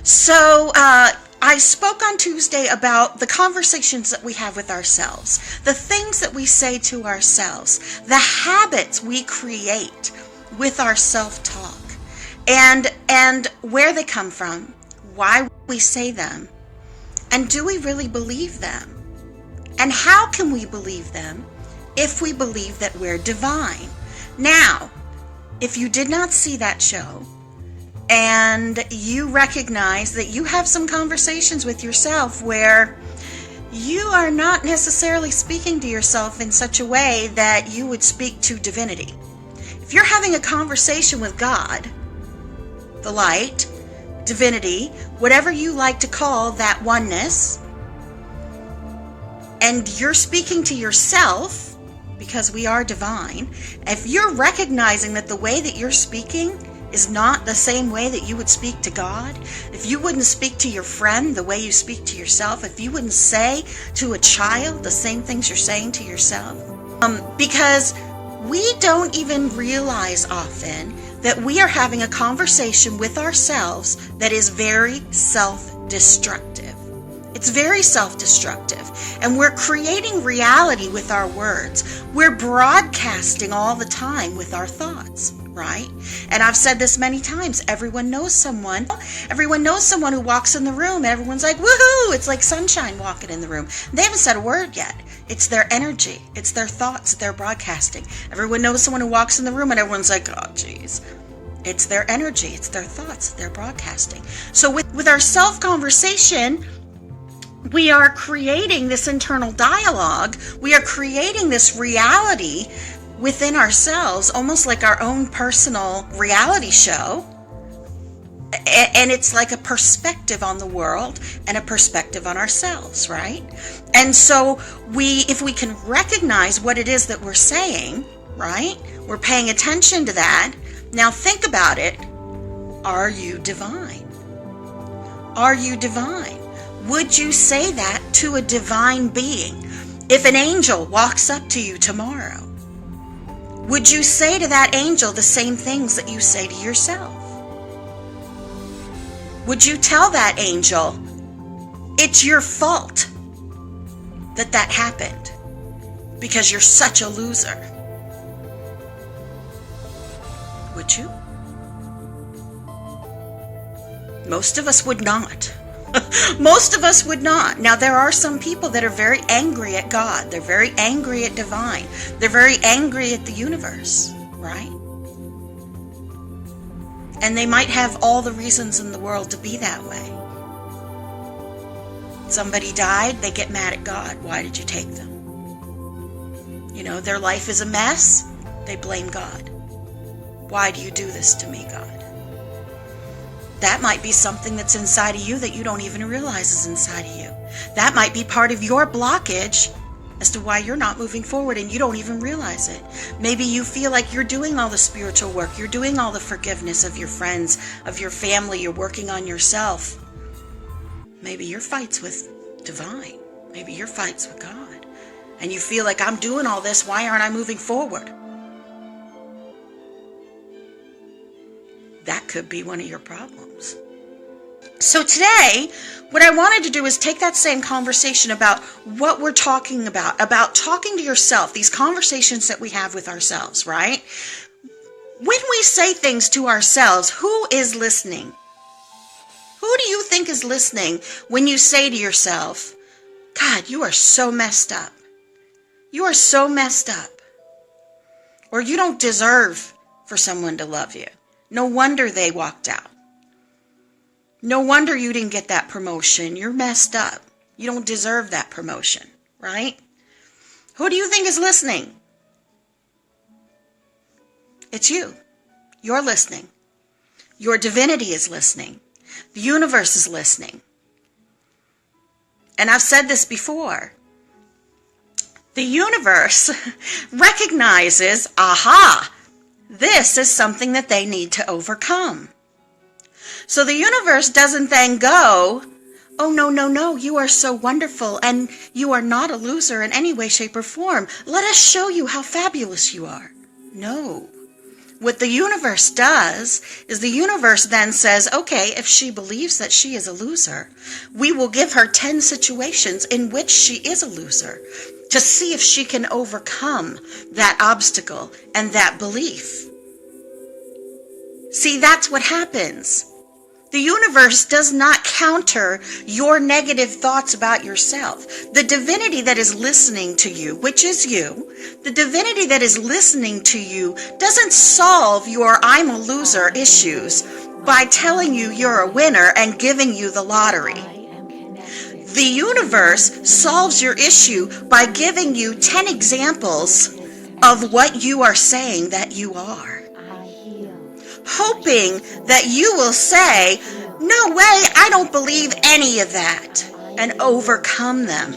So, I spoke on Tuesday about the conversations that we have with ourselves, the things that we say to ourselves, the habits we create with our self-talk, and where they come from, why we say them, and do we really believe them? And how can we believe them if we believe that we're divine? Now, if you did not see that show, and you recognize that you have some conversations with yourself where you are not necessarily speaking to yourself in such a way that you would speak to divinity. If you're having a conversation with God, the light, divinity, whatever you like to call that oneness, and you're speaking to yourself, because we are divine, if you're recognizing that the way that you're speaking is not the same way that you would speak to God, if you wouldn't speak to your friend the way you speak to yourself, if you wouldn't say to a child the same things you're saying to yourself, because we don't even realize often that we are having a conversation with ourselves that is very self-destructive. It's very self-destructive, and we're creating reality with our words. We're broadcasting all the time with our thoughts, right? And I've said this many times. Everyone knows someone who walks in the room and everyone's like, woohoo! It's like sunshine walking in the room. They haven't said a word yet. It's their energy. It's their thoughts that they're broadcasting. Everyone knows someone who walks in the room and everyone's like, oh, geez. It's their energy. It's their thoughts that they're broadcasting. So with our self-conversation, we are creating this internal dialogue. We are creating this reality within ourselves, almost like our own personal reality show. And it's like a perspective on the world and a perspective on ourselves, right? And so if we can recognize what it is that we're saying, right? We're paying attention to that. Now think about it. Are you divine? Are you divine? Would you say that to a divine being? If an angel walks up to you tomorrow, would you say to that angel the same things that you say to yourself? Would you tell that angel, it's your fault that happened because you're such a loser? Would you? Most of us would not. Most of us would not. Now, there are some people that are very angry at God. They're very angry at divine. They're very angry at the universe, right? And they might have all the reasons in the world to be that way. Somebody died, they get mad at God. Why did you take them? You know, their life is a mess, they blame God. Why do you do this to me, God? That might be something that's inside of you that you don't even realize is inside of you. That might be part of your blockage as to why you're not moving forward and you don't even realize it. Maybe you feel like you're doing all the spiritual work, you're doing all the forgiveness of your friends, of your family, you're working on yourself. Maybe your fight's with divine. Maybe your fight's with God. And you feel like, I'm doing all this, why aren't I moving forward? That could be one of your problems. So today, what I wanted to do is take that same conversation about what we're talking about talking to yourself, these conversations that we have with ourselves, right? When we say things to ourselves, who is listening? Who do you think is listening when you say to yourself, God, you are so messed up. You are so messed up. Or you don't deserve for someone to love you. No wonder they walked out. No wonder you didn't get that promotion. You're messed up. You don't deserve that promotion, right? Who do you think is listening? It's you. You're listening. Your divinity is listening. The universe is listening. And I've said this before. The universe recognizes, aha, this is something that they need to overcome. So the universe doesn't then go, oh, no, you are so wonderful and you are not a loser in any way, shape, or form. Let us show you how fabulous you are. No. What the universe does is the universe then says, okay, if she believes that she is a loser, we will give her 10 situations in which she is a loser to see if she can overcome that obstacle and that belief. See, that's what happens. The universe does not counter your negative thoughts about yourself. The divinity that is listening to you, which is you, the divinity that is listening to you doesn't solve your I'm a loser issues by telling you you're a winner and giving you the lottery. The universe solves your issue by giving you 10 examples of what you are saying that you are, hoping that you will say, no way, I don't believe any of that, and overcome them.